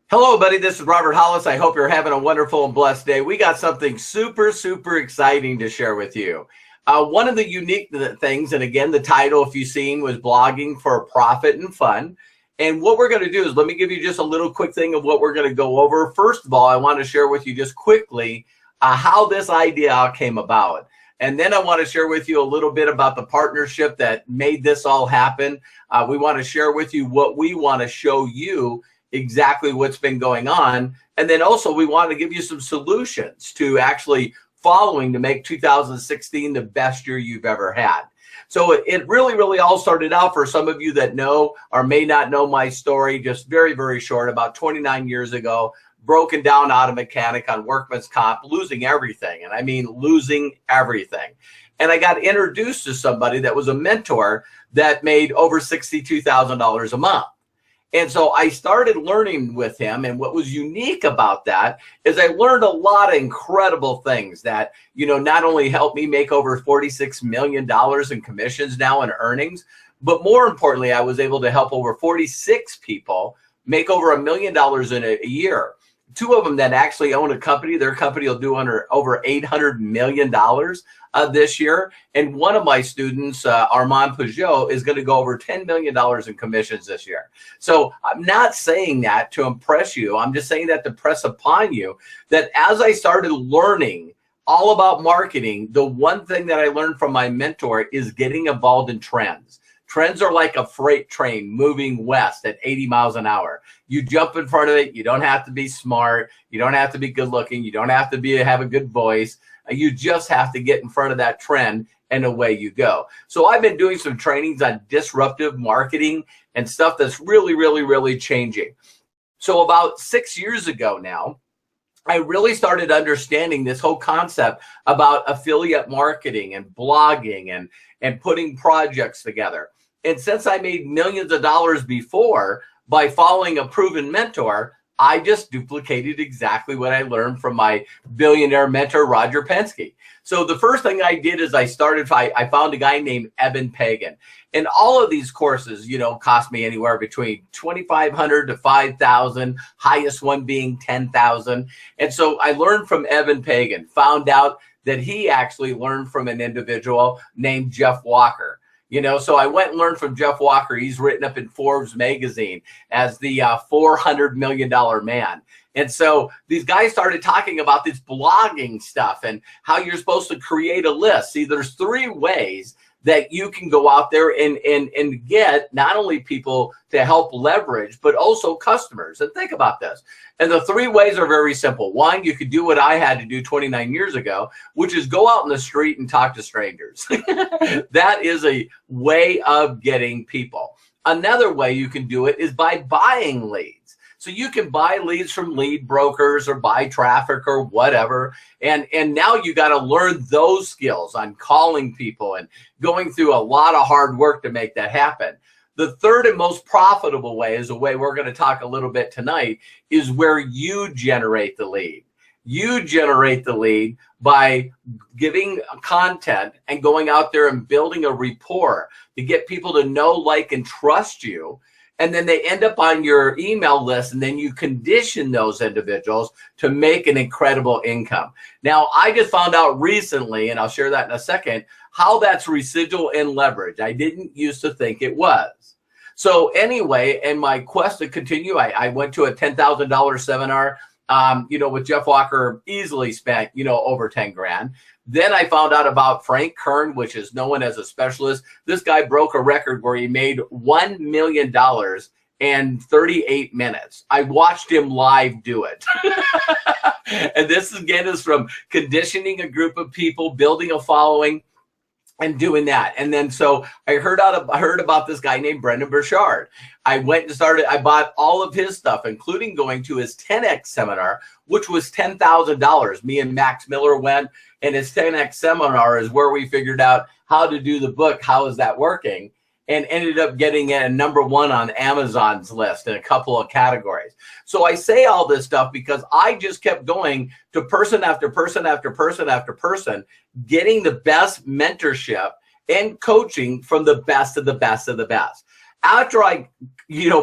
Hello, buddy. This is Robert Hollis. I hope you're having a wonderful and blessed day. We got something super exciting to share with you. One of the unique things, and again, the title, if you've seen, was Blogging for Profit and Fun. And what we're going to do is let me give you just a little quick thing of what we're going to go over. First of all, I want to share with you just quickly how this idea came about. And then I want to share with you a little bit about the partnership that made this all happen. We want to share with you what we want to show you exactly what's been going on. And then also we want to give you some solutions to actually following to make 2016 the best year you've ever had. So it really all started out, for some of you that know or may not know my story, just very short. About 29 years ago, broken down auto mechanic on workman's comp, losing everything. And I mean losing everything. And I got introduced to somebody that was a mentor that made over $62,000 a month. And so I started learning with him. And what was unique about that is I learned a lot of incredible things that, not only helped me make over $46 million in commissions now in earnings, but more importantly, I was able to help over 46 people make over $1 million in a year. Two of them that actually own a company, their company will do over $800 million this year. And one of my students, Armand Peugeot, is going to go over $10 million in commissions this year. So I'm not saying that to impress you. I'm just saying that to press upon you that as I started learning all about marketing, the one thing that I learned from my mentor is getting involved in trends. Trends are like a freight train moving west at 80 miles an hour. You jump in front of it. You don't have to be smart. You don't have to be good looking. You don't have to have a good voice. You just have to get in front of that trend, and away you go. So I've been doing some trainings on disruptive marketing and stuff that's really changing. So about 6 years ago now, I really started understanding this whole concept about affiliate marketing and blogging and putting projects together. And since I made millions of dollars before by following a proven mentor, I just duplicated exactly what I learned from my billionaire mentor, Roger Penske. So the first thing I did is I found a guy named Eben Pagan. And all of these courses, cost me anywhere between $2,500 to $5,000, highest one being $10,000. And so I learned from Eben Pagan, found out that he actually learned from an individual named Jeff Walker. So I went and learned from Jeff Walker. He's written up in Forbes magazine as the $400 million man. And so these guys started talking about this blogging stuff and how you're supposed to create a list. See, there's 3 ways that you can go out there and get not only people to help leverage, but also customers. And think about this. And the 3 ways are very simple. One, you could do what I had to do 29 years ago, which is go out in the street and talk to strangers. That is a way of getting people. Another way you can do it is by buying leads. So you can buy leads from lead brokers or buy traffic or whatever. And now you got to learn those skills on calling people and going through a lot of hard work to make that happen. The third and most profitable way is the way we're going to talk a little bit tonight, is where you generate the lead. You generate the lead by giving content and going out there and building a rapport to get people to know, like, and trust you. And then they end up on your email list, and then you condition those individuals to make an incredible income. Now, I just found out recently, and I'll share that in a second, how that's residual and leverage. I didn't used to think it was. So anyway, in my quest to continue, I went to a $10,000 seminar, with Jeff Walker, easily spent, over 10 grand. Then I found out about Frank Kern, which is known as a specialist. This guy broke a record where he made $1 million in 38 minutes. I watched him live do it. And this again is from conditioning a group of people, building a following, and doing that. And then so I heard about this guy named Brendan Burchard. I went and I bought all of his stuff, including going to his 10X seminar, which was $10,000. Me and Max Miller went, and his 10X seminar is where we figured out how to do the book, How Is That Working? And ended up getting a #1 on Amazon's list in a couple of categories. So I say all this stuff because I just kept going to person after person after person after person, getting the best mentorship and coaching from the best of the best of the best. After I,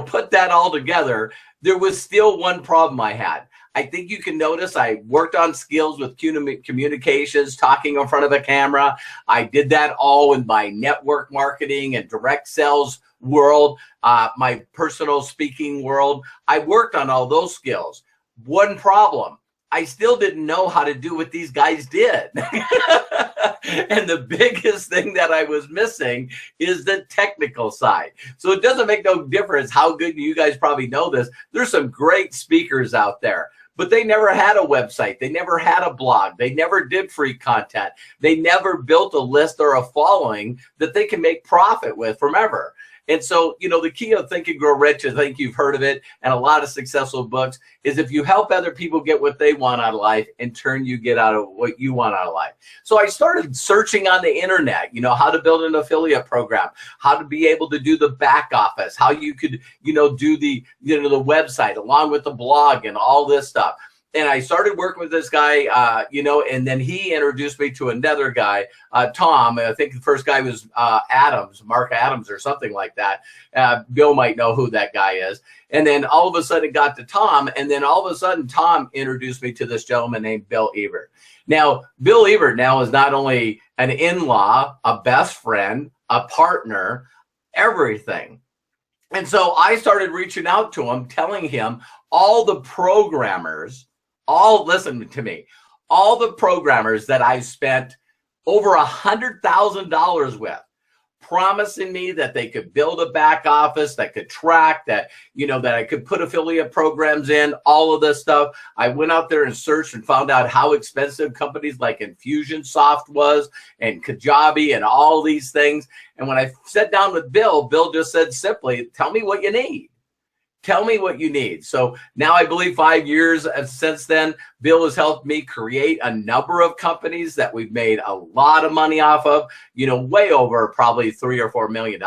put that all together, there was still one problem I had. I think you can notice I worked on skills with communications, talking in front of a camera. I did that all in my network marketing and direct sales world, my personal speaking world. I worked on all those skills. One problem, I still didn't know how to do what these guys did. And the biggest thing that I was missing is the technical side. So it doesn't make no difference how good, you guys probably know this, there's some great speakers out there, but they never had a website. They never had a blog. They never did free content. They never built a list or a following that they can make profit with from ever. And so, the key of Think and Grow Rich, I think you've heard of it, and a lot of successful books, is if you help other people get what they want out of life, in turn you get out of what you want out of life. So I started searching on the internet, how to build an affiliate program, how to be able to do the back office, how you could, do the, the website along with the blog and all this stuff. And I started working with this guy, and then he introduced me to another guy, Tom. I think the first guy was Mark Adams or something like that. Bill might know who that guy is. And then all of a sudden it got to Tom. And then all of a sudden Tom introduced me to this gentleman named Bill Ebert. Now, Bill Ebert now is not only an in-law, a best friend, a partner, everything. And so I started reaching out to him, telling him all the programmers, listen to me, all the programmers that I've spent over $100,000 with, promising me that they could build a back office, that could track, that, that I could put affiliate programs in, all of this stuff. I went out there and searched and found out how expensive companies like Infusionsoft was and Kajabi and all these things. And when I sat down with Bill, Bill just said simply, tell me what you need. Tell me what you need. So now I believe 5 years since then, Bill has helped me create a number of companies that we've made a lot of money off of, way over probably $3 or $4 million,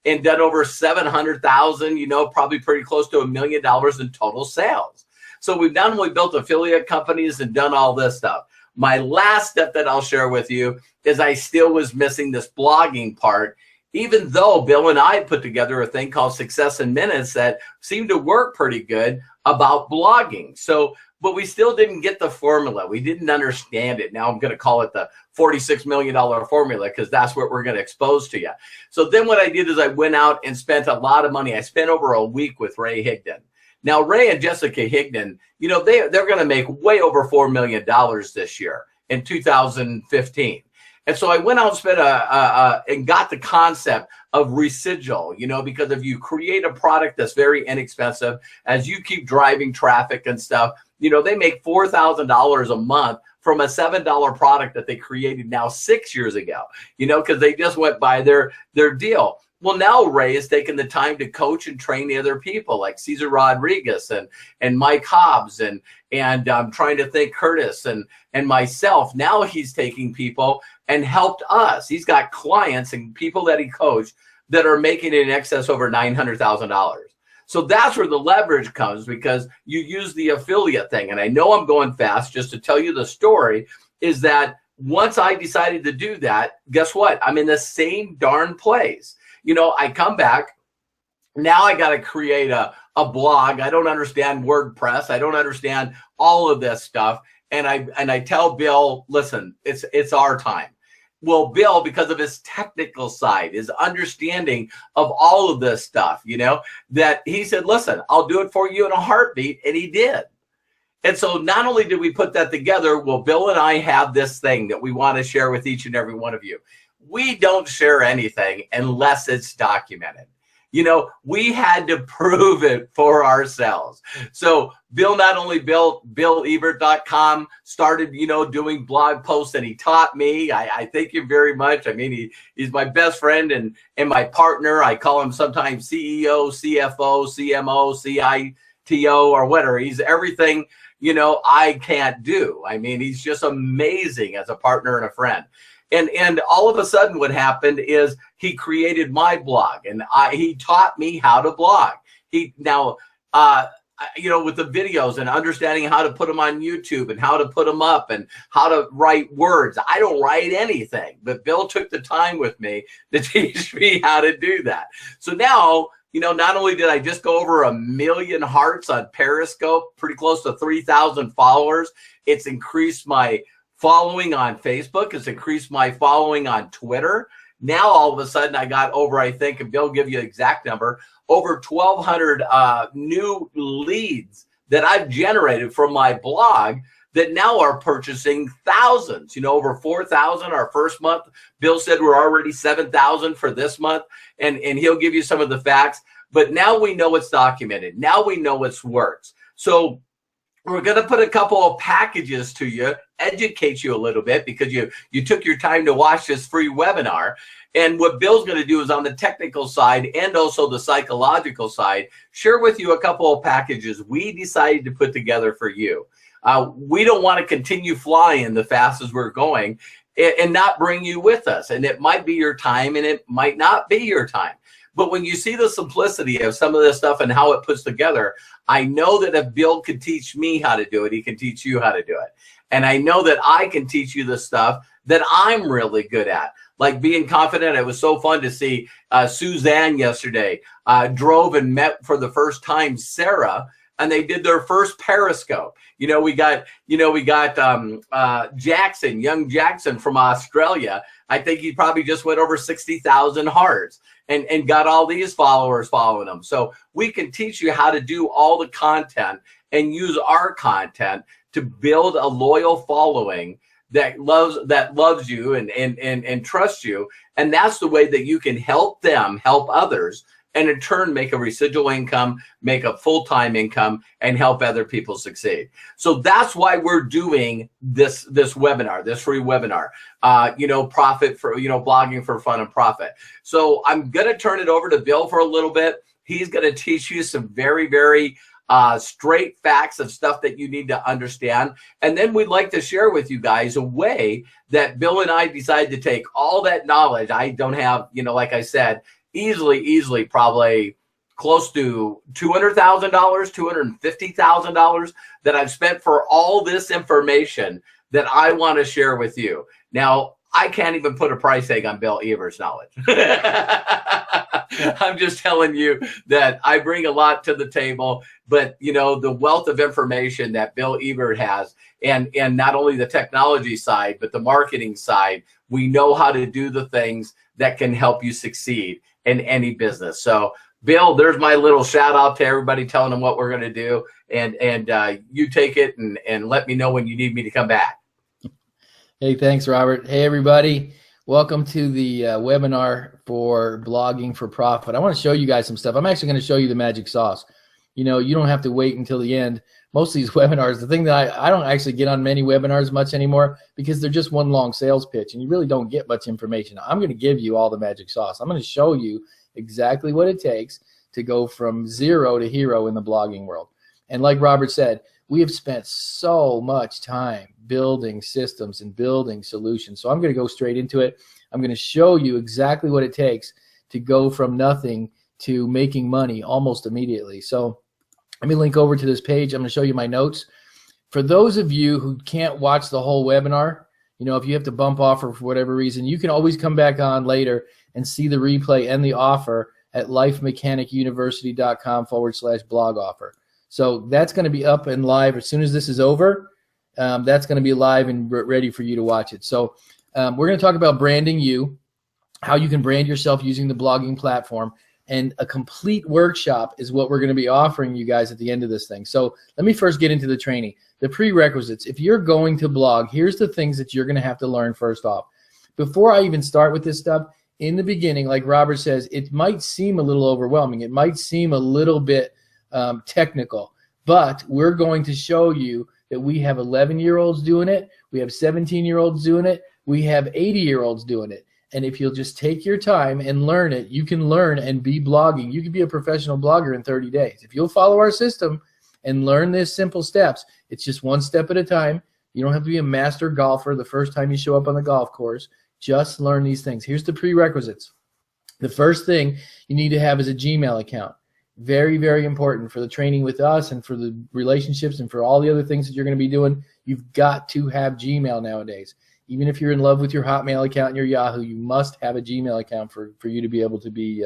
and done over 700,000, probably pretty close to $1 million in total sales. So we've not only built affiliate companies and done all this stuff. My last step that I'll share with you is I still was missing this blogging part, even though Bill and I put together a thing called Success in Minutes that seemed to work pretty good about blogging. So, but we still didn't get the formula. We didn't understand it. Now I'm going to call it the $46 million formula, because that's what we're going to expose to you. So then what I did is I went out and spent a lot of money. I spent over a week with Ray Higdon. Now, Ray and Jessica Higdon, they're going to make way over $4 million this year in 2015. And so I went out and spent and got the concept of residual, because if you create a product that's very inexpensive, as you keep driving traffic and stuff, they make $4,000 a month from a $7 product that they created now 6 years ago, because they just went by their deal. Well, now Ray has taken the time to coach and train the other people like Cesar Rodriguez and Mike Hobbs and I'm trying to think Curtis and myself. Now he's taking people and helped us. He's got clients and people that he coached that are making it in excess over $900,000. So that's where the leverage comes, because you use the affiliate thing. And I know I'm going fast. Just to tell you the story is that once I decided to do that, guess what? I'm in the same darn place. I come back. Now I got to create a blog. I don't understand WordPress. I don't understand all of this stuff. And I tell Bill, listen, it's our time. Well, Bill, because of his technical side, his understanding of all of this stuff, that he said, listen, I'll do it for you in a heartbeat. And he did. And so not only did we put that together, well, Bill and I have this thing that we want to share with each and every one of you. We don't share anything unless it's documented. We had to prove it for ourselves. So Bill not only built BillEbert.com, started, doing blog posts, and he taught me. I thank him very much. I mean, he's my best friend and my partner. I call him sometimes CEO, CFO, CMO, CITO, or whatever. He's everything, I can't do. I mean, he's just amazing as a partner and a friend. And all of a sudden what happened is he created my blog, and he taught me how to blog. with the videos and understanding how to put them on YouTube and how to put them up and how to write words. I don't write anything, but Bill took the time with me to teach me how to do that. So now, not only did I just go over 1 million hearts on Periscope, pretty close to 3,000 followers, it's increased my following on Facebook, it's increased my following on Twitter. Now, all of a sudden, I got over, I think, and Bill will give you an exact number, over 1,200 new leads that I've generated from my blog that now are purchasing thousands, over 4,000 our first month. Bill said we're already 7,000 for this month, and he'll give you some of the facts. But now we know it's documented. Now we know it works. So we're going to put a couple of packages to you, educate you a little bit because you took your time to watch this free webinar. And what Bill's going to do is on the technical side and also the psychological side, share with you a couple of packages we decided to put together for you. We don't want to continue flying the fast as we're going and not bring you with us. And it might be your time and it might not be your time. But when you see the simplicity of some of this stuff and how it puts together, I know that if Bill could teach me how to do it, he can teach you how to do it. And I know that I can teach you the stuff that I'm really good at, like being confident. It was so fun to see Suzanne yesterday drove and met for the first time Sarah, and they did their first Periscope. We got Jackson, young Jackson from Australia. I think he probably just went over 60,000 hearts and got all these followers following him. So we can teach you how to do all the content and use our content to build a loyal following that loves you and trusts you. And that's the way that you can help them help others, and in turn make a residual income, make a full-time income, and help other people succeed. So that's why we're doing this webinar, this free webinar, profit for, blogging for fun and profit. So I'm going to turn it over to Bill for a little bit. He's going to teach you some very, very straight facts of stuff that you need to understand. And then we'd like to share with you guys a way that Bill and I decided to take all that knowledge. I don't have, like I said, easily probably close to $200,000, $250,000 that I've spent for all this information that I want to share with you. Now, I can't even put a price tag on Bill Ebert's knowledge. I'm just telling you that I bring a lot to the table, but the wealth of information that Bill Ebert has, and not only the technology side, but the marketing side, we know how to do the things that can help you succeed in any business. So Bill, there's my little shout out to everybody, telling them what we're going to do, and you take it and let me know when you need me to come back. Hey, thanks, Robert. Hey, everybody. Welcome to the webinar for blogging for profit. I want to show you guys some stuff. I'm actually going to show you the magic sauce. You don't have to wait until the end. Most of these webinars, the thing that I don't actually get on many webinars much anymore because they're just one long sales pitch and you really don't get much information. I'm going to give you all the magic sauce. I'm going to show you exactly what it takes to go from zero to hero in the blogging world. And like Robert said, we have spent so much time building systems and building solutions. So I'm going to go straight into it. I'm going to show you exactly what it takes to go from nothing to making money almost immediately. So let me link over to this page. I'm going to show you my notes. For those of you who can't watch the whole webinar, if you have to bump off or for whatever reason, you can always come back on later and see the replay and the offer at lifemechanicuniversity.com/blog offer. So that's going to be up and live as soon as this is over. That's going to be live and ready for you to watch it. So we're going to talk about branding you, how you can brand yourself using the blogging platform, and a complete workshop is what we're going to be offering you guys at the end of this thing. So let me first get into the training. The prerequisites. If you're going to blog, here's the things that you're going to have to learn first off. Before I even start with this stuff, in the beginning, like Robert says, it might seem a little overwhelming. It might seem a little bit technical, but we're going to show you that we have 11-year-olds doing it, we have 17-year-olds doing it, we have 80-year-olds doing it. And if you'll just take your time and learn it, you can learn and be blogging. You can be a professional blogger in 30 days. If you'll follow our system and learn these simple steps, it's just one step at a time. You don't have to be a master golfer the first time you show up on the golf course. Just learn these things. Here's the prerequisites. The first thing you need to have is a Gmail account. Very, very important for the training with us and for the relationships and for all the other things that you're going to be doing. You've got to have Gmail nowadays. Even if you're in love with your Hotmail account and your Yahoo, you must have a Gmail account for you to be able to be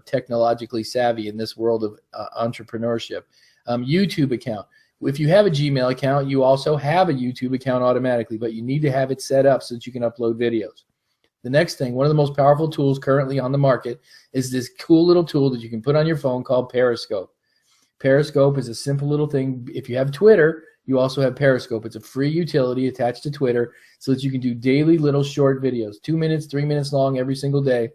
technologically savvy in this world of entrepreneurship. YouTube account. If you have a Gmail account, you also have a YouTube account automatically, but you need to have it set up so that you can upload videos. The next thing, one of the most powerful tools currently on the market is this cool little tool that you can put on your phone called Periscope. Periscope is a simple little thing. If you have Twitter, you also have Periscope. It's a free utility attached to Twitter so that you can do daily little short videos, 2 minutes, 3 minutes long every single day.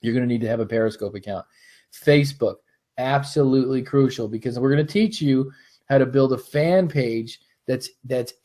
You're going to need to have a Periscope account. Facebook, absolutely crucial, because we're going to teach you how to build a fan page that's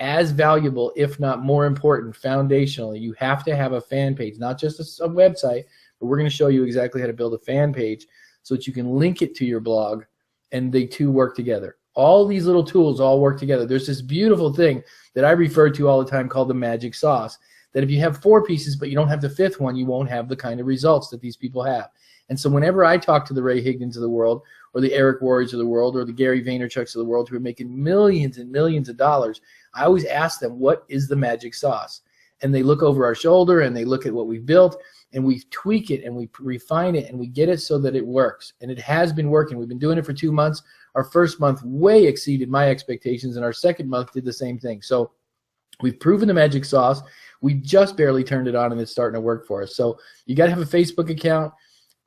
as valuable, if not more important, foundationally. You have to have a fan page, not just a website, but we're going to show you exactly how to build a fan page so that you can link it to your blog and they two work together. All these little tools all work together. There's this beautiful thing that I refer to all the time called the magic sauce, that if you have 4 pieces but you don't have the 5th one, you won't have the kind of results that these people have. And so whenever I talk to the Ray Higdons of the world, or the Eric Worres of the world, or the Gary Vaynerchuks of the world who are making millions and millions of dollars, I always ask them, what is the magic sauce? And they look over our shoulder and they look at what we've built and we tweak it and we refine it and we get it so that it works. And it has been working. We've been doing it for 2 months. Our first month way exceeded my expectations, and our second month did the same thing. So we've proven the magic sauce. We just barely turned it on and it's starting to work for us. So you got to have a Facebook account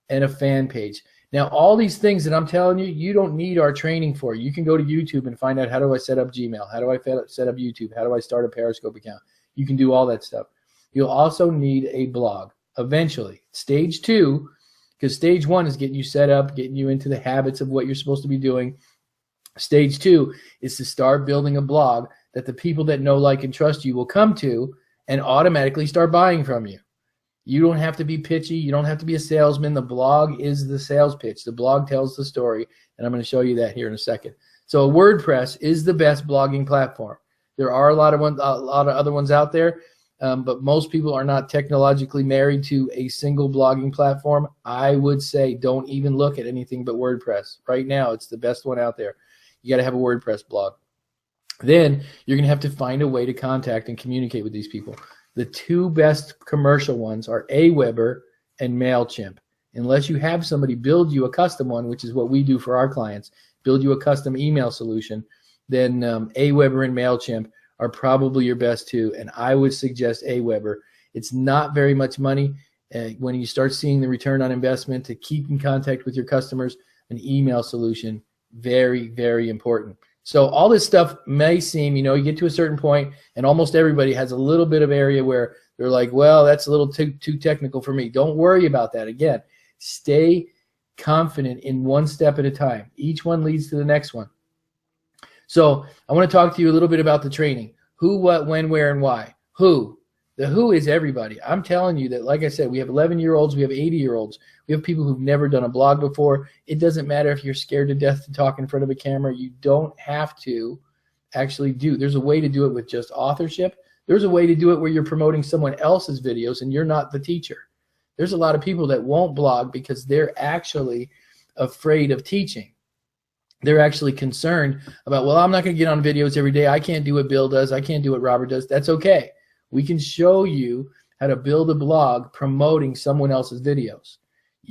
and a fan page. Now, all these things that I'm telling you, you don't need our training for. You can go to YouTube and find out, how do I set up Gmail? How do I set up YouTube? How do I start a Periscope account? You can do all that stuff. You'll also need a blog eventually. Stage 2, because stage 1 is getting you set up, getting you into the habits of what you're supposed to be doing. Stage 2 is to start building a blog that the people that know, like, and trust you will come to and automatically start buying from you. You don't have to be pitchy. You don't have to be a salesman. The blog is the sales pitch. The blog tells the story, and I'm going to show you that here in a second. So WordPress is the best blogging platform. There are a lot of other ones out there, but most people are not technologically married to a single blogging platform. I would say don't even look at anything but WordPress. Right now, it's the best one out there. You got to have a WordPress blog. Then you're going to have to find a way to contact and communicate with these people. The 2 best commercial ones are Aweber and MailChimp. Unless you have somebody build you a custom one, which is what we do for our clients, build you a custom email solution, then Aweber and MailChimp are probably your best 2. And I would suggest Aweber. It's not very much money. When you start seeing the return on investment to keep in contact with your customers, an email solution, very, very important. So all this stuff may seem, you get to a certain point, and almost everybody has a little bit of area where they're like, well, that's a little too technical for me. Don't worry about that. Again, stay confident in one step at a time. Each one leads to the next one. So I want to talk to you a little bit about the training. Who, what, when, where, and why. Who? The who is everybody. I'm telling you that, like I said, we have 11-year-olds, we have 80-year-olds, we have people who've never done a blog before. It doesn't matter if you're scared to death to talk in front of a camera. You don't have to actually do. There's a way to do it with just authorship. There's a way to do it where you're promoting someone else's videos and you're not the teacher. There's a lot of people that won't blog because they're actually afraid of teaching. They're actually concerned about, well, I'm not going to get on videos every day. I can't do what Bill does. I can't do what Robert does. That's okay. We can show you how to build a blog promoting someone else's videos.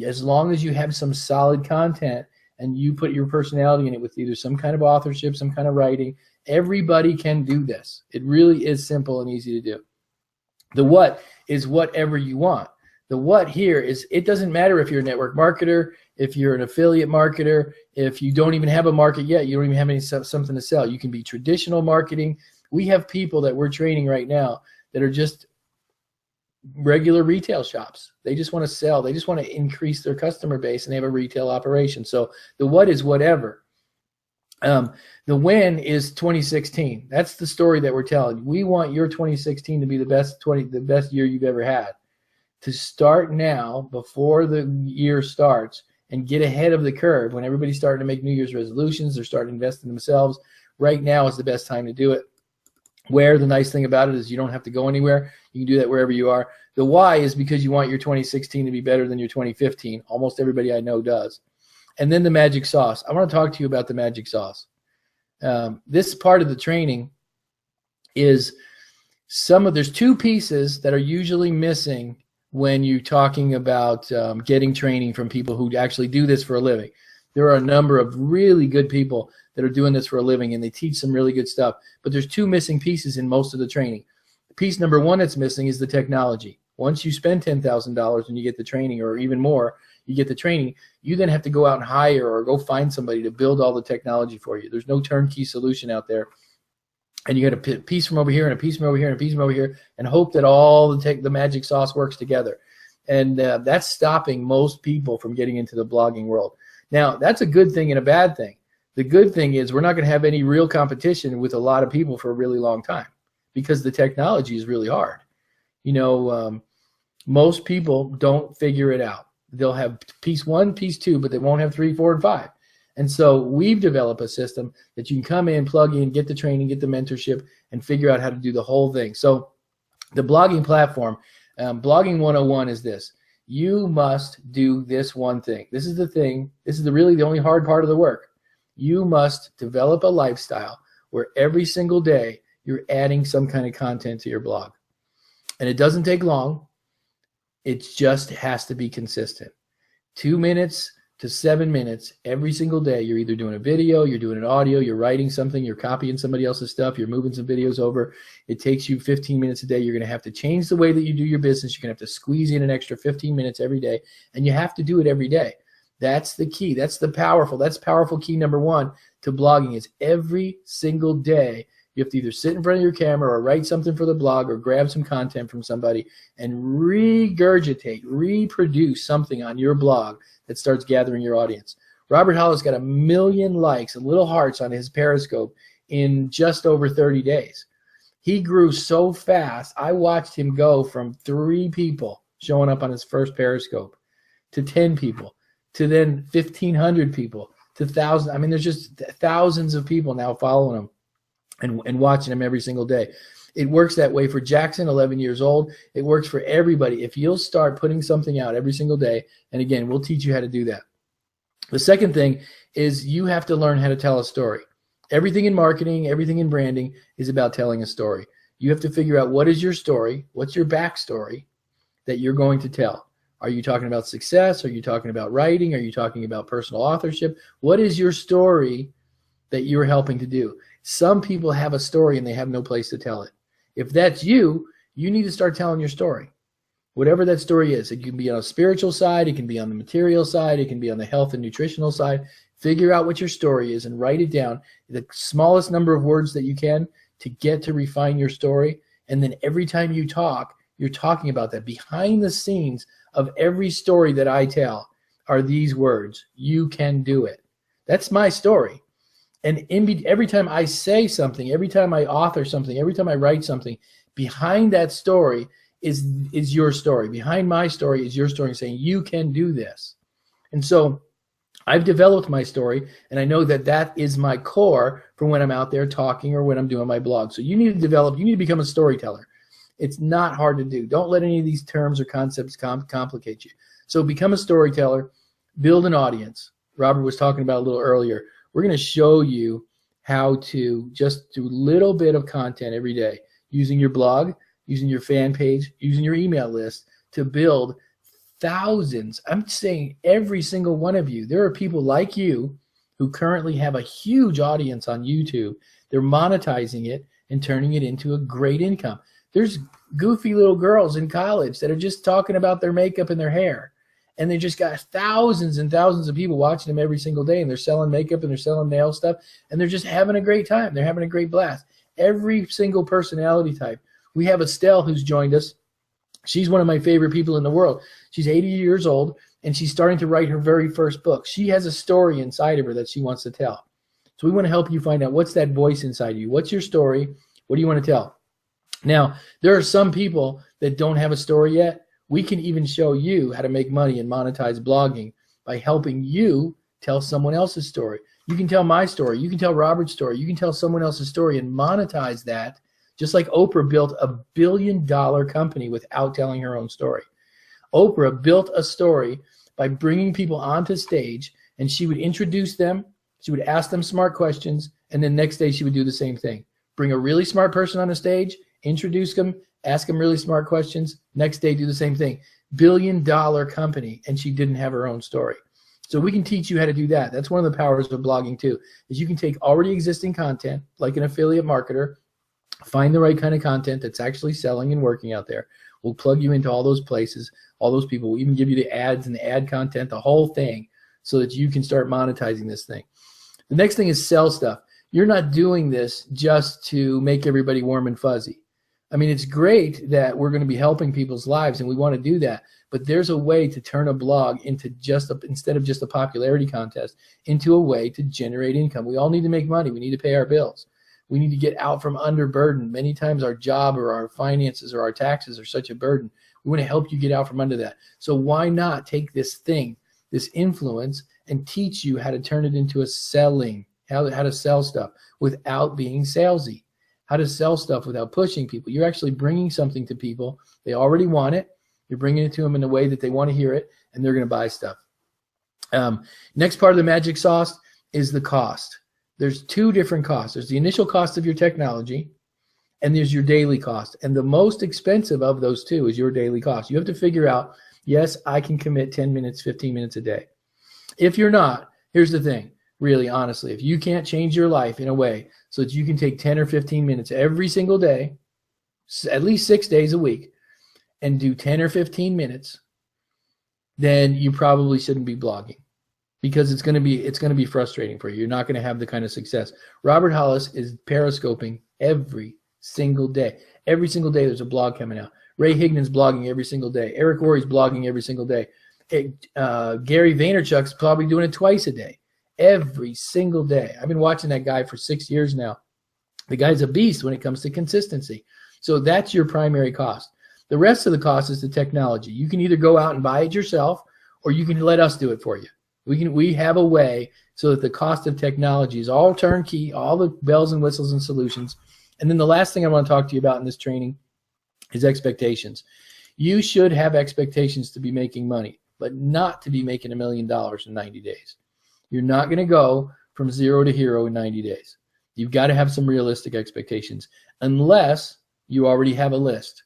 As long as you have some solid content and you put your personality in it with either some kind of authorship, some kind of writing, everybody can do this. It really is simple and easy to do. The what is whatever you want. The what here is, it doesn't matter if you're a network marketer, if you're an affiliate marketer, if you don't even have a market yet, you don't even have something to sell. You can be traditional marketing. We have people that we're training right now that are just regular retail shops. They just want to sell. They just want to increase their customer base, and they have a retail operation. So the what is whatever. The when is 2016. That's the story that we're telling. We want your 2016 to be the best year you've ever had. To start now, before the year starts, and get ahead of the curve. When everybody's starting to make New Year's resolutions, they're starting to invest in themselves. Right now is the best time to do it. Where, the nice thing about it is you don't have to go anywhere. You can do that wherever you are. The why is because you want your 2016 to be better than your 2015. Almost everybody I know does. And then the magic sauce. I want to talk to you about the magic sauce. This part of the training is there's two pieces that are usually missing when you're talking about getting training from people who actually do this for a living. There are a number of really good people that are doing this for a living, and they teach some really good stuff. But there's two missing pieces in most of the training. Piece number one that's missing is the technology. Once you spend $10,000 and you get the training, or even more, you get the training, you then have to go out and hire or go find somebody to build all the technology for you. There's no turnkey solution out there. And you got a piece from over here and a piece from over here and a piece from over here, and hope that all the magic sauce works together. And that's stopping most people from getting into the blogging world. Now, that's a good thing and a bad thing. The good thing is we're not going to have any real competition with a lot of people for a really long time, because the technology is really hard. You know, most people don't figure it out. They'll have piece one, piece two, but they won't have 3, 4, and 5. And so we've developed a system that you can come in, plug in, get the training, get the mentorship, and figure out how to do the whole thing. So the blogging platform, Blogging 101 is this. You must do this one thing. This is the thing. This is really the only hard part of the work. You must develop a lifestyle where every single day you're adding some kind of content to your blog. And it doesn't take long. It just has to be consistent. 2 minutes to 7 minutes every single day. You're either doing a video, you're doing an audio, you're writing something, you're copying somebody else's stuff, you're moving some videos over. It takes you 15 minutes a day. You're going to have to change the way that you do your business. You're going to have to squeeze in an extra 15 minutes every day, and you have to do it every day. That's the key. That's powerful key number one to blogging, is every single day you have to either sit in front of your camera or write something for the blog or grab some content from somebody and regurgitate, reproduce something on your blog that starts gathering your audience. Robert Hollis got 1 million likes and little hearts on his Periscope in just over 30 days. He grew so fast. I watched him go from 3 people showing up on his first Periscope to 10 people to then 1,500 people to thousands. I mean, there's just thousands of people now following him and watching him every single day. It works that way for Jackson, 11 years old. It works for everybody. If you'll start putting something out every single day, and again, we'll teach you how to do that. The second thing is you have to learn how to tell a story. Everything in marketing, everything in branding is about telling a story. You have to figure out, what is your story? What's your backstory that you're going to tell? Are you talking about success? Are you talking about writing? Are you talking about personal authorship? What is your story that you're helping to do? Some people have a story and they have no place to tell it. If that's you, you need to start telling your story. Whatever that story is. It can be on a spiritual side. It can be on the material side. It can be on the health and nutritional side. Figure out what your story is and write it down, the smallest number of words that you can, to get to refine your story. And then every time you talk, you're talking about that. Behind the scenes of every story that I tell are these words: you can do it. That's my story. And every time I say something, every time I author something, every time I write something, behind that story is your story. Behind my story is your story, saying you can do this. And so I've developed my story, and I know that that is my core for when I'm out there talking or when I'm doing my blog. So you need to become a storyteller. It's not hard to do. Don't let any of these terms or concepts complicate you. So become a storyteller, build an audience. Robert was talking about a little earlier. We're going to show you how to just do a little bit of content every day using your blog, using your fan page, using your email list to build thousands. I'm saying every single one of you. There are people like you who currently have a huge audience on YouTube. They're monetizing it and turning it into a great income. There's goofy little girls in college that are just talking about their makeup and their hair. And they just got thousands and thousands of people watching them every single day, and they're selling makeup and they're selling nail stuff, and they're just having a great time. They're having a great blast. Every single personality type. We have Estelle who's joined us. She's one of my favorite people in the world. She's 80 years old, and she's starting to write her very first book. She has a story inside of her that she wants to tell. So we want to help you find out, what's that voice inside you? What's your story? What do you want to tell? Now, there are some people that don't have a story yet. We can even show you how to make money and monetize blogging by helping you tell someone else's story. You can tell my story. You can tell Robert's story. You can tell someone else's story and monetize that, just like Oprah built a $1 billion company without telling her own story. Oprah built a story by bringing people onto stage and she would introduce them. She would ask them smart questions, and then next day she would do the same thing. Bring a really smart person on the stage, introduce them, ask them really smart questions. Next day, do the same thing. Billion-dollar company, and she didn't have her own story. So we can teach you how to do that. That's one of the powers of blogging too, is you can take already existing content, like an affiliate marketer, find the right kind of content that's actually selling and working out there. We'll plug you into all those places, all those people. We'll even give you the ads and the ad content, the whole thing, so that you can start monetizing this thing. The next thing is sell stuff. You're not doing this just to make everybody warm and fuzzy. I mean, it's great that we're going to be helping people's lives, and we want to do that. But there's a way to turn a blog into instead of just a popularity contest, into a way to generate income. We all need to make money. We need to pay our bills. We need to get out from under burden. Many times our job or our finances or our taxes are such a burden. We want to help you get out from under that. So why not take this thing, this influence, and teach you how to turn it into a selling, how to sell stuff without being salesy, how to sell stuff without pushing people. You're actually bringing something to people. They already want it. You're bringing it to them in a way that they want to hear it, and they're going to buy stuff. Next part of the magic sauce is the cost. There's two different costs. There's the initial cost of your technology, and there's your daily cost. And the most expensive of those two is your daily cost. You have to figure out, yes, I can commit 10 minutes, 15 minutes a day. If you're not, here's the thing, really, honestly, if you can't change your life in a way so that you can take 10 or 15 minutes every single day, at least 6 days a week, and do 10 or 15 minutes, then you probably shouldn't be blogging, because it's going to be frustrating for you. You're not going to have the kind of success. Robert Hollis is periscoping every single day. Every single day there's a blog coming out. Ray Hignan's blogging every single day. Eric Worre's blogging every single day. Gary Vaynerchuk's probably doing it twice a day. Every single day. I've been watching that guy for 6 years now. The guy's a beast when it comes to consistency. So that's your primary cost. The rest of the cost is the technology. You can either go out and buy it yourself, or you can let us do it for you. We have a way so that the cost of technology is all turnkey, all the bells and whistles and solutions. And then the last thing I want to talk to you about in this training is expectations. You should have expectations to be making money, but not to be making $1 million in 90 days. You're not going to go from zero to hero in 90 days. You've got to have some realistic expectations, unless you already have a list.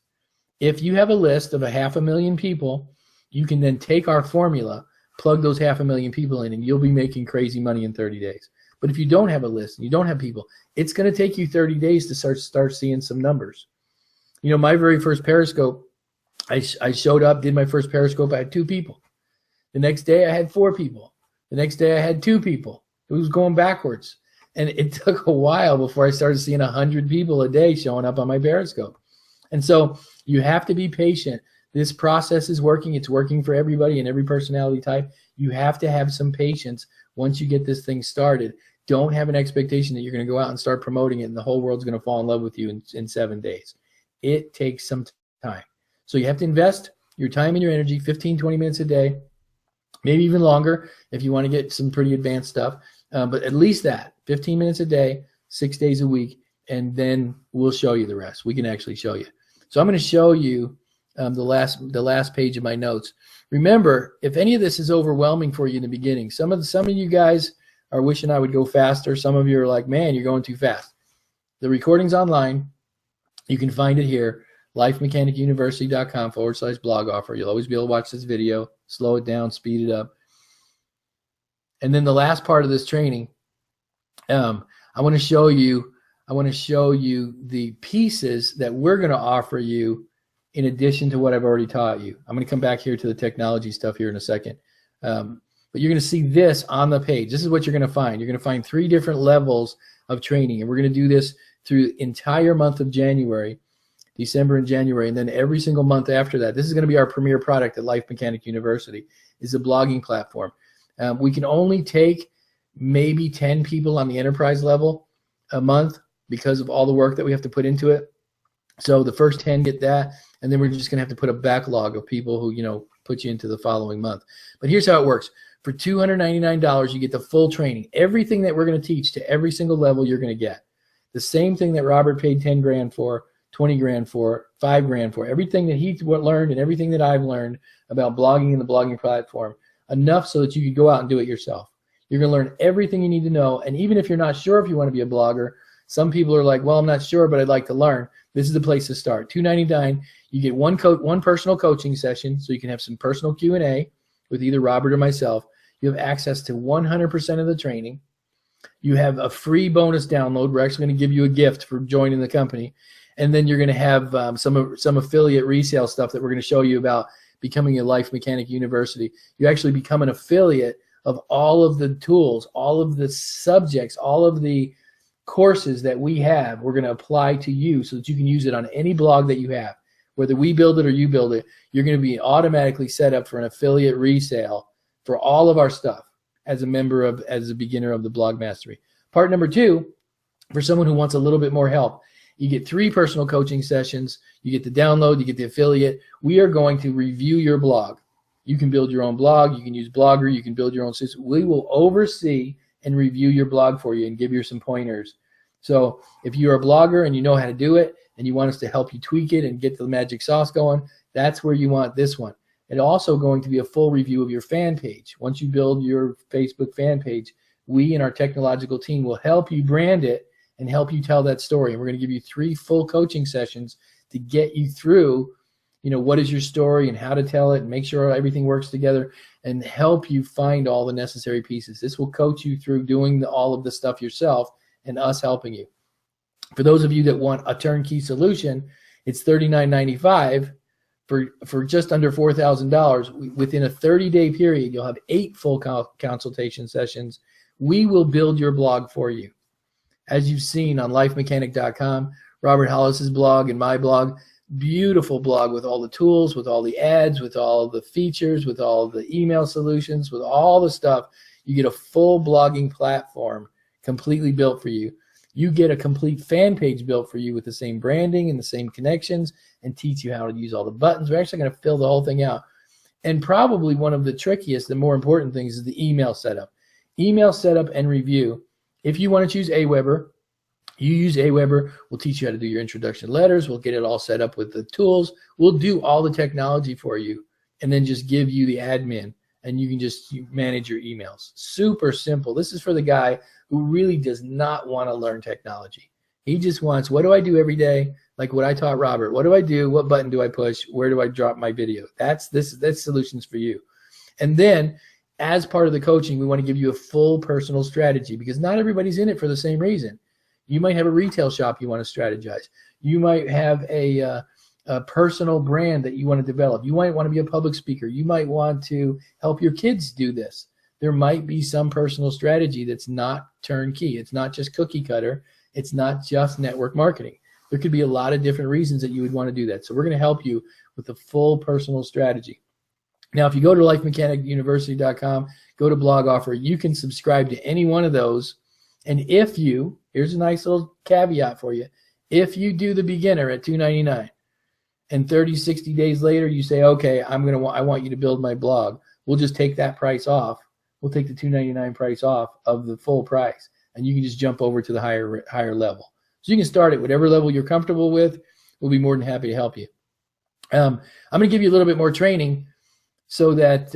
If you have a list of 500,000 people, you can then take our formula, plug those 500,000 people in, and you'll be making crazy money in 30 days. But if you don't have a list and you don't have people, it's going to take you 30 days to start seeing some numbers. You know, my very first Periscope, I showed up, did my first Periscope, I had 2 people. The next day I had 4 people. The next day I had 2 people. It was going backwards. And it took a while before I started seeing 100 people a day showing up on my Periscope. And so you have to be patient. This process is working. It's working for everybody and every personality type. You have to have some patience once you get this thing started. Don't have an expectation that you're going to go out and start promoting it and the whole world's going to fall in love with you in 7 days. It takes some time. So you have to invest your time and your energy, 15, 20 minutes a day, maybe even longer if you want to get some pretty advanced stuff. But at least that, 15 minutes a day, 6 days a week, and then we'll show you the rest. We can actually show you. So I'm going to show you the last page of my notes. Remember, if any of this is overwhelming for you in the beginning, some of you guys are wishing I would go faster. Some of you are like, man, you're going too fast. The recording's online. You can find it here, lifemechanicuniversity.com/blog offer. You'll always be able to watch this video, slow it down, speed it up. And then the last part of this training, I want to show you the pieces that we're going to offer you in addition to what I've already taught you. I'm going to come back here to the technology stuff here in a second. But you're going to see this on the page. This is what you're going to find. You're going to find 3 different levels of training, and we're going to do this through the entire month of January, December and January, and then every single month after that. This is going to be our premier product at Life Mechanic University, is a blogging platform. We can only take maybe 10 people on the enterprise level a month because of all the work that we have to put into it. So the first 10 get that, and then we're just going to have to put a backlog of people who, put you into the following month. But here's how it works. For $299, you get the full training. Everything that we're going to teach to every single level you're going to get. The same thing that Robert paid 10 grand for, 20 grand for, 5 grand for. Everything that he learned and everything that I've learned about blogging and the blogging platform. Enough so that you can go out and do it yourself. You're going to learn everything you need to know. And even if you're not sure if you want to be a blogger, some people are like, well, I'm not sure, but I'd like to learn. This is the place to start. $2.99. You get one personal coaching session, so you can have some personal Q&A with either Robert or myself. You have access to 100% of the training. You have a free bonus download. We're actually going to give you a gift for joining the company. And then you're going to have some affiliate resale stuff that we're going to show you about becoming a Life Mechanic University. You actually become an affiliate of all of the tools, all of the subjects, all of the courses that we have. We're going to apply to you so that you can use it on any blog that you have. Whether we build it or you build it, you're going to be automatically set up for an affiliate resale for all of our stuff as a beginner of the Blog Mastery. Part number 2, for someone who wants a little bit more help, you get 3 personal coaching sessions. You get the download. You get the affiliate. We are going to review your blog. You can build your own blog. You can use Blogger. You can build your own system. We will oversee and review your blog for you and give you some pointers. So if you're a blogger and you know how to do it and you want us to help you tweak it and get the magic sauce going, that's where you want this one. And also going to be a full review of your fan page. Once you build your Facebook fan page, we and our technological team will help you brand it and help you tell that story. And we're going to give you 3 full coaching sessions to get you through, what is your story and how to tell it and make sure everything works together and help you find all the necessary pieces. This will coach you through doing all of the stuff yourself and us helping you. For those of you that want a turnkey solution, it's $39.95 for just under $4,000. Within a 30-day period, you'll have 8 full consultation sessions. We will build your blog for you. As you've seen on lifemechanic.com, Robert Hollis's blog and my blog, beautiful blog with all the tools, with all the ads, with all the features, with all the email solutions, with all the stuff. You get a full blogging platform completely built for you. You get a complete fan page built for you with the same branding and the same connections and teach you how to use all the buttons. We're actually going to fill the whole thing out. And probably one of the trickiest and more important things is the email setup. Email setup and review. If you want to choose Aweber, you use Aweber. We'll teach you how to do your introduction letters. We'll get it all set up with the tools. We'll do all the technology for you and then just give you the admin and you can just manage your emails. Super simple. This is for the guy who really does not want to learn technology. He just wants, what do I do every day? Like what I taught Robert. What do I do? What button do I push? Where do I drop my video? That's solutions for you. And then as part of the coaching, we want to give you a full personal strategy because not everybody's in it for the same reason. You might have a retail shop you want to strategize. You might have a personal brand that you want to develop. You might want to be a public speaker. You might want to help your kids do this. There might be some personal strategy that's not turnkey. It's not just cookie cutter. It's not just network marketing. There could be a lot of different reasons that you would want to do that. So we're going to help you with the full personal strategy. Now, if you go to lifemechanicuniversity.com, go to blog offer, you can subscribe to any one of those. And if you, here's a nice little caveat for you, if you do the beginner at $2.99 and 60 days later you say, okay, I want you to build my blog, we'll just take that price off. We'll take the $2.99 price off of the full price, and you can just jump over to the higher level. So you can start at whatever level you're comfortable with. We'll be more than happy to help you. I'm going to give you a little bit more training so that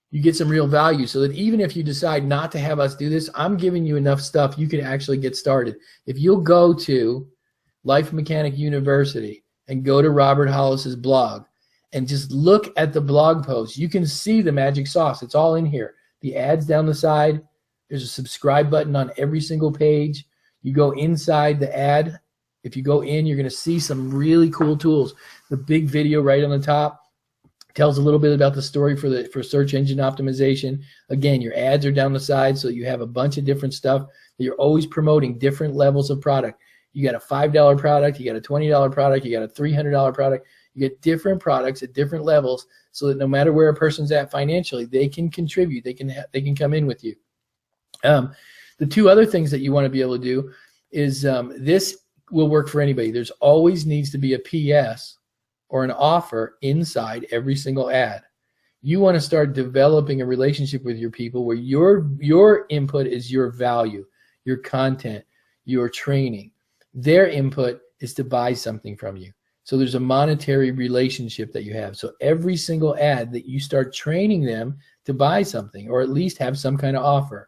you get some real value, so that even if you decide not to have us do this, I'm giving you enough stuff you can actually get started. If you'll go to Life Mechanic University and go to Robert Hollis's blog and just look at the blog post, you can see the magic sauce. It's all in here. The ads down the side. There's a subscribe button on every single page. You go inside the ad. If you go in, you're going to see some really cool tools. The big video right on the top tells a little bit about the story for search engine optimization. Again, your ads are down the side, so you have a bunch of different stuff. You're always promoting different levels of product. You got a $5 product, you got a $20 product, you got a $300 product. You get different products at different levels, so that no matter where a person's at financially, they can contribute. They can come in with you. The 2 other things that you want to be able to do is this will work for anybody. There's always needs to be a PS or an offer inside every single ad. You want to start developing a relationship with your people where your input is your value, your content, your training. Their input is to buy something from you. So there's a monetary relationship that you have. So every single ad that you start training them to buy something, or at least have some kind of offer.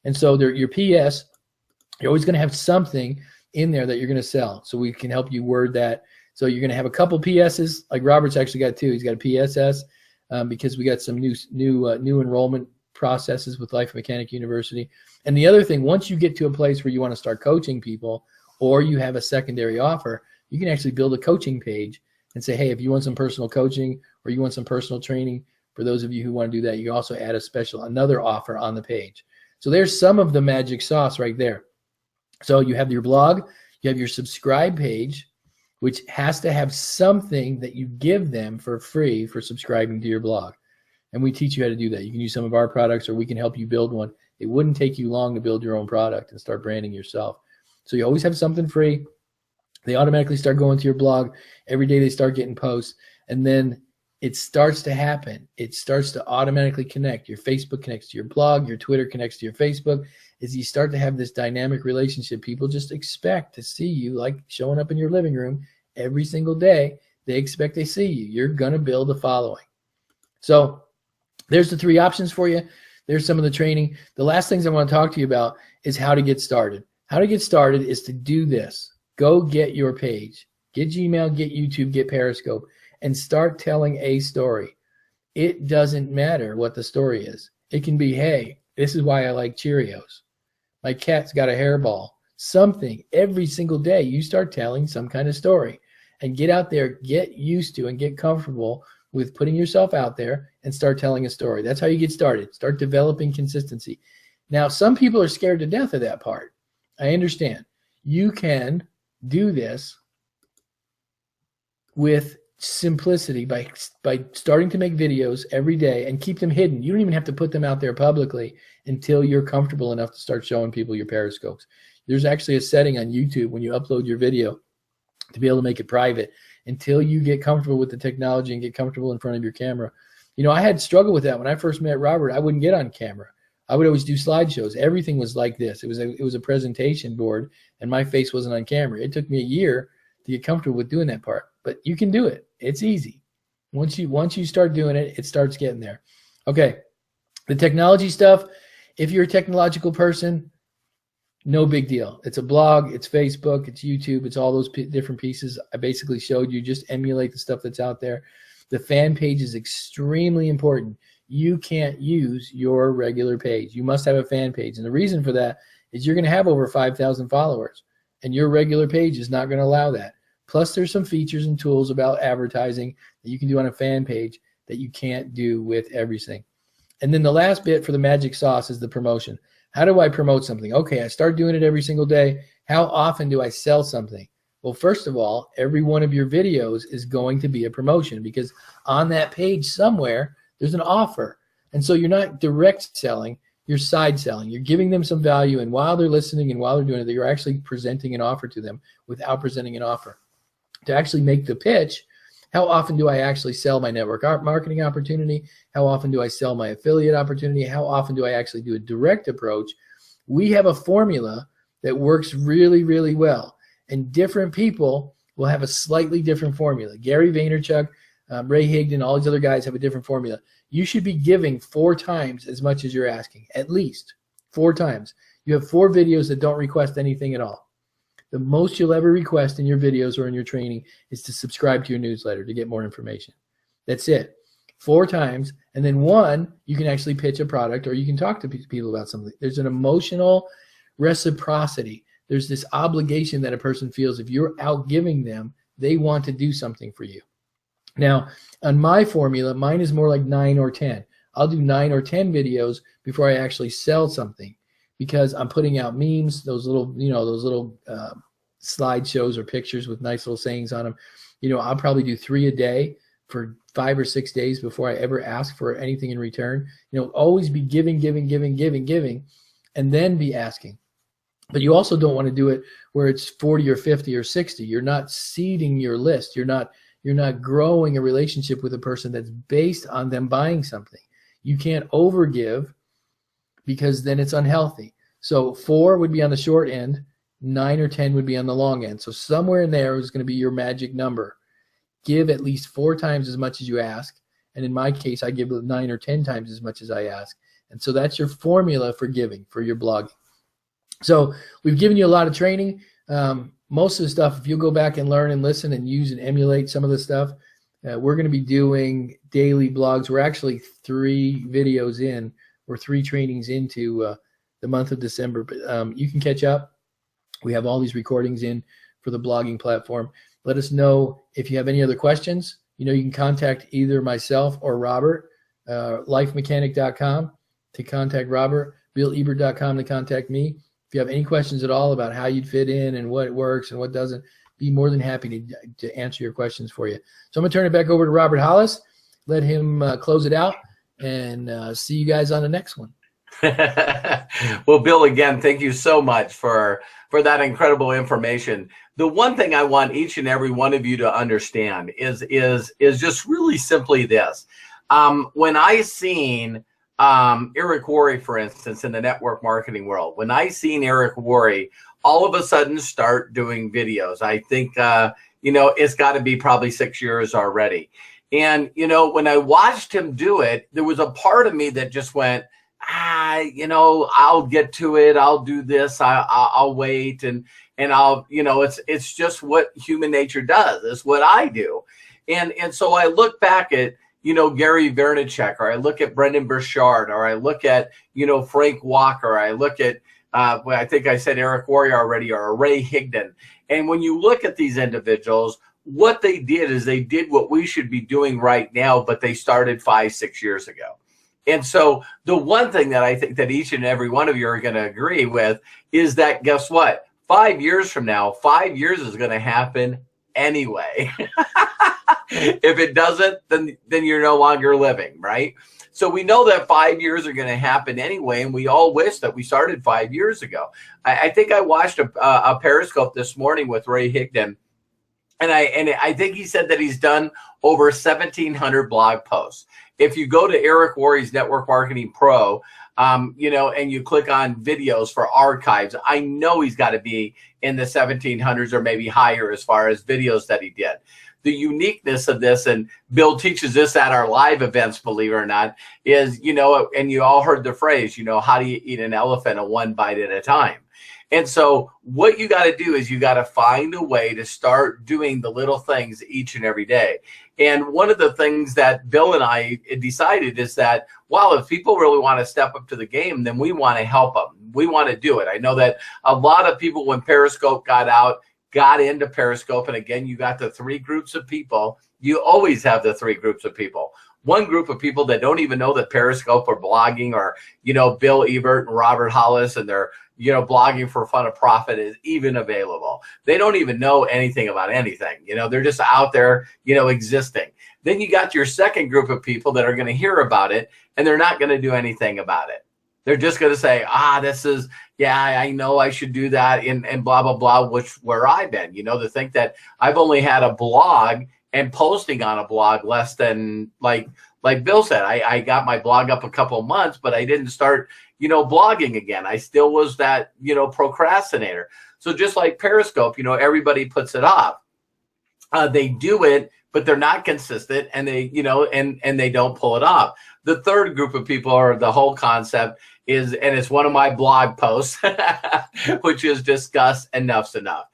And so your PS, you're always going to have something in there that you're going to sell. So we can help you word that. So you're going to have a couple PSs, like Robert's actually got two. He's got a PSS because we got some new enrollment processes with Life Mechanic University. And the other thing, once you get to a place where you want to start coaching people, or you have a secondary offer, you can actually build a coaching page and say, hey, if you want some personal coaching or you want some personal training, for those of you who want to do that, you can also add another offer on the page. So there's some of the magic sauce right there. So you have your blog, you have your subscribe page, which has to have something that you give them for free for subscribing to your blog. And we teach you how to do that. You can use some of our products, or we can help you build one. It wouldn't take you long to build your own product and start branding yourself. So you always have something free. They automatically start going to your blog. Every day they start getting posts. And then it starts to happen. It starts to automatically connect. Your Facebook connects to your blog. Your Twitter connects to your Facebook. As you start to have this dynamic relationship, people just expect to see you, like showing up in your living room every single day. They expect to see you. You're going to build a following. So there's the three options for you. There's some of the training. The last things I want to talk to you about is how to get started. How to get started is to do this. Go get your page. Get Gmail, get YouTube, get Periscope, and start telling a story. It doesn't matter what the story is. It can be, hey, this is why I like Cheerios. My cat's got a hairball. Something. Every single day you start telling some kind of story. And get out there, get used to and get comfortable with putting yourself out there and start telling a story. That's how you get started. Start developing consistency. Now, some people are scared to death of that part. I understand. You can do this with simplicity by starting to make videos every day and keep them hidden. You don't even have to put them out there publicly until you're comfortable enough to start showing people your Periscopes. There's actually a setting on YouTube when you upload your video to be able to make it private until you get comfortable with the technology and get comfortable in front of your camera. You know, I had struggle with that when I first met Robert. I wouldn't get on camera. I would always do slideshows. Everything was like this. It was a presentation board, and my face wasn't on camera. It took me a year to get comfortable with doing that part, but you can do it. It's easy. Once you start doing it, it starts getting there. Okay, the technology stuff. If you're a technological person, no big deal. It's a blog, it's Facebook, it's YouTube, it's all those different pieces I basically showed you. Just emulate the stuff that's out there. The fan page is extremely important. You can't use your regular page. You must have a fan page. And the reason for that is you're going to have over 5,000 followers, and your regular page is not going to allow that. Plus, there's some features and tools about advertising that you can do on a fan page that you can't do with everything. And then the last bit for the magic sauce is the promotion. How do I promote something? Okay, I start doing it every single day. How often do I sell something? Well, first of all, every one of your videos is going to be a promotion, because on that page somewhere, there's an offer. And so you're not direct selling, you're side selling. You're giving them some value, and while they're listening and while they're doing it, you're actually presenting an offer to them without presenting an offer. To actually make the pitch, how often do I actually sell my network marketing opportunity? How often do I sell my affiliate opportunity? How often do I actually do a direct approach? We have a formula that works really, really well. And different people will have a slightly different formula. Gary Vaynerchuk, Ray Higdon, all these other guys have a different formula. You should be giving 4 times as much as you're asking, at least 4 times. You have 4 videos that don't request anything at all. The most you'll ever request in your videos or in your training is to subscribe to your newsletter to get more information. That's it. 4 times, and then 1, you can actually pitch a product, or you can talk to people about something. There's an emotional reciprocity. There's this obligation that a person feels. If you're out giving them, they want to do something for you. Now, on my formula, mine is more like 9 or 10. I'll do 9 or 10 videos before I actually sell something, because I'm putting out memes, those little slideshows or pictures with nice little sayings on them. You know, I'll probably do 3 a day for 5 or 6 days before I ever ask for anything in return. You know, always be giving, and then be asking. But you also don't want to do it where it's 40 or 50 or 60. You're not seeding your list. You're not growing a relationship with a person that's based on them buying something. You can't overgive, because then it's unhealthy. So 4 would be on the short end, 9 or 10 would be on the long end. So somewhere in there is going to be your magic number. give at least 4 times as much as you ask. And in my case, I give 9 or 10 times as much as I ask. And so that's your formula for giving, for your blogging. So we've given you a lot of training. Most of the stuff, if you'll go back and learn and listen and use and emulate some of the stuff, we're going to be doing daily blogs. We're actually 3 videos in, or 3 trainings into the month of December. But you can catch up. We have all these recordings in for the blogging platform. Let us know if you have any other questions. You can contact either myself or Robert, lifemechanic.com to contact Robert, BillEbert.com to contact me. If you have any questions at all about how you'd fit in and what works and what doesn't, be more than happy to answer your questions for you. So I'm going to turn it back over to Robert Hollis, let him close it out, and see you guys on the next one. Well, Bill, again, thank you so much for that incredible information. The one thing I want each and every one of you to understand is just really simply this. When I seen Eric Worre, for instance, in the network marketing world, when I seen Eric Worre all of a sudden start doing videos, I think, it's got to be probably 6 years already. And, when I watched him do it, there was a part of me that just went, I'll get to it. I'll do this. I'll wait. And I'll, it's just what human nature does. It's what I do. And so I look back at, Gary Vaynerchuk, or I look at Brendan Burchard, or I look at, Frank Walker, I look at, I think I said Eric Worre already, or Ray Higdon. And when you look at these individuals, what they did is they did what we should be doing right now, but they started 5-6 years ago. And so the one thing that I think that each and every one of you are going to agree with is that, guess what? 5 years from now, 5 years is going to happen anyway. If it doesn't, then you're no longer living, right? So we know that 5 years are going to happen anyway, and we all wish that we started 5 years ago. I think I watched a Periscope this morning with Ray Higdon, and I think he said that he's done over 1,700 blog posts. If you go to Eric Worre's Network Marketing Pro, and you click on videos for archives, I know he's got to be in the 1,700s or maybe higher as far as videos that he did. The uniqueness of this, and Bill teaches this at our live events, believe it or not, is, and you all heard the phrase, how do you eat an elephant, a one bite at a time? And so what you got to do is you got to find a way to start doing the little things each and every day. And one of the things that Bill and I decided is that, well, if people really want to step up to the game, then we want to help them. We want to do it. I know that a lot of people, when Periscope got into Periscope, and again, you got the 3 groups of people. You always have the 3 groups of people. One group of people that don't even know that Periscope or blogging, or, Bill Ebert and Robert Hollis and their, blogging for fun or profit is even available. They don't even know anything about anything. They're just out there, existing. Then you got your second group of people that are going to hear about it, and they're not going to do anything about it. They're just going to say, this is, I know I should do that, and blah, blah, blah, where I've been, to think that I've only had a blog and posting on a blog less than, like Bill said, I got my blog up a couple of months, but I didn't start, blogging again. I still was that, procrastinator. So just like Periscope, everybody puts it off. They do it, but they're not consistent, and they, and they don't pull it off. The third group of people, are the whole concept is, and it's one of my blog posts, which is discuss enough's enough.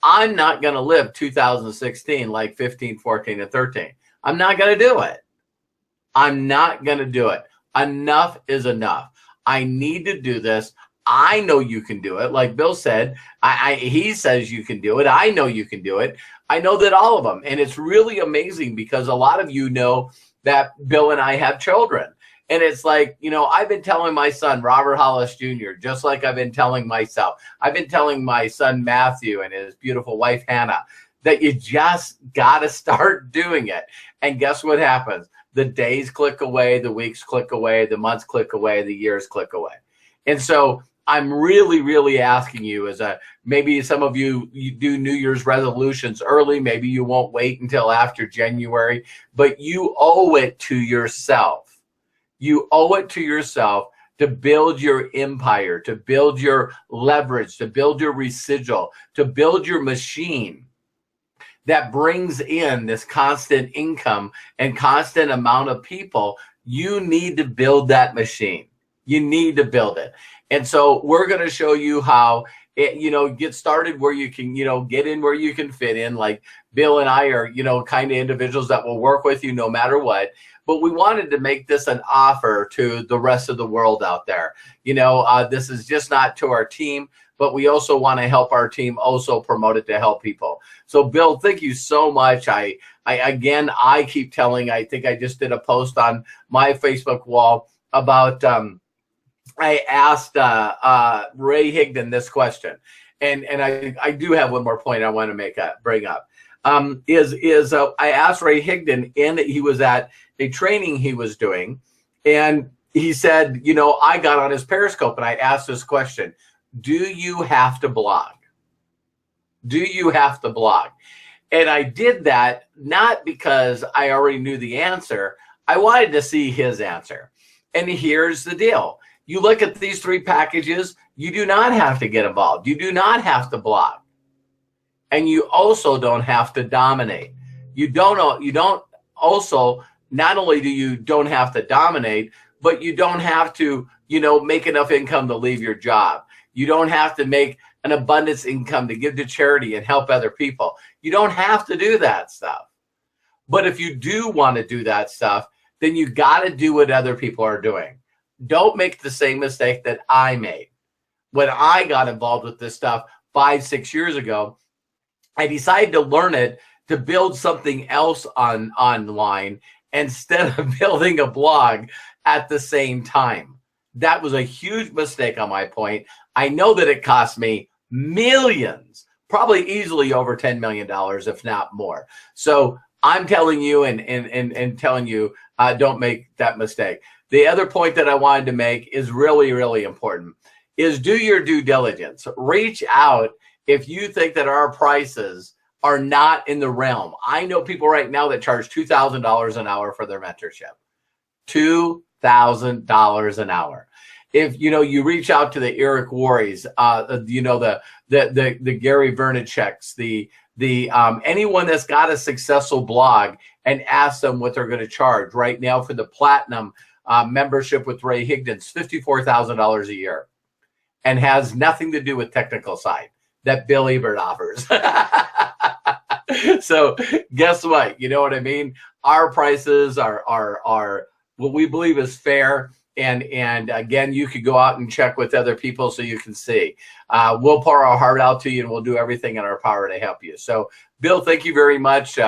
I'm not going to live 2016 like 15, 14, and 13. I'm not going to do it. I'm not going to do it. Enough is enough. I need to do this. I know you can do it. Like Bill said, he says you can do it. I know you can do it. I know that all of them. And it's really amazing because a lot of you know that Bill and I have children. And it's like, I've been telling my son, Robert Hollis Jr., just like I've been telling myself. I've been telling my son, Matthew, and his beautiful wife, Hannah, that you just got to start doing it. And guess what happens? The days click away, the weeks click away, the months click away, the years click away. And so I'm really, really asking you, maybe some of you do New Year's resolutions early. Maybe you won't wait until after January, but you owe it to yourself. You owe it to yourself to build your empire, to build your leverage, to build your residual, to build your machine that brings in this constant income and constant amount of people, you need to build that machine. You need to build it. And so we're going to show you how it, get started where you can, get in where you can fit in. Like Bill and I are, kind of individuals that will work with you no matter what. But we wanted to make this an offer to the rest of the world out there. This is just not to our team, but we also want to help our team also promote it to help people. So Bill, thank you so much. I keep telling, I think I just did a post on my Facebook wall about, I asked Ray Higdon this question, and I do have one more point I want to bring up. I asked Ray Higdon, and he was at a training he was doing, and he said, I got on his Periscope and I asked this question: do you have to blog? Do you have to blog? And I did that not because I already knew the answer. I wanted to see his answer. And here's the deal. You look at these 3 packages, you do not have to get involved. You do not have to blog. And you also don't have to dominate. Not only do you don't have to dominate, but you don't have to, make enough income to leave your job. You don't have to make an abundance income to give to charity and help other people. You don't have to do that stuff. But if you do want to do that stuff, then you got to do what other people are doing. Don't make the same mistake that I made. When I got involved with this stuff 5-6 years ago, I decided to learn it to build something else online instead of building a blog at the same time. That was a huge mistake on my point. I know that it cost me millions, probably easily over $10 million, if not more. So I'm telling you and telling you, don't make that mistake. The other point that I wanted to make is really, really important, is do your due diligence. Reach out if you think that our prices are not in the realm. I know people right now that charge $2,000 an hour for their mentorship. $2,000 an hour. If you reach out to the Eric Worreys, the Gary Vaynerchuk's, anyone that's got a successful blog, and ask them what they're going to charge right now for the platinum membership with Ray Higdon, $54,000 a year, and has nothing to do with technical side that Bill Ebert offers. So guess what? You know what I mean? Our prices are what we believe is fair. And again, you could go out and check with other people so you can see. We'll pour our heart out to you, and we'll do everything in our power to help you. So Bill, thank you very much.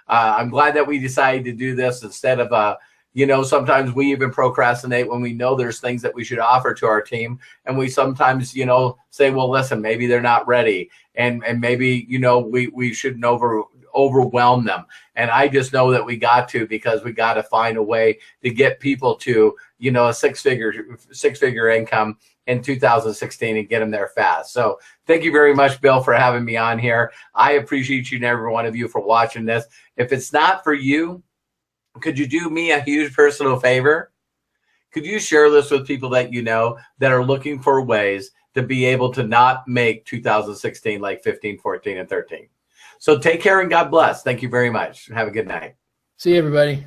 I'm glad that we decided to do this instead of, sometimes we even procrastinate when we know there's things that we should offer to our team. And we sometimes, say, well, listen, maybe they're not ready. And maybe, we shouldn't overwhelm them. And I just know that we got to, because we got to find a way to get people to, a six-figure income in 2016 and get them there fast. So thank you very much, Bill, for having me on here. I appreciate each and every one of you for watching this. If it's not for you, could you do me a huge personal favor? Could you share this with people that you know that are looking for ways to be able to not make 2016 like 15, 14, and 13? So take care and God bless. Thank you very much. Have a good night. See you, everybody.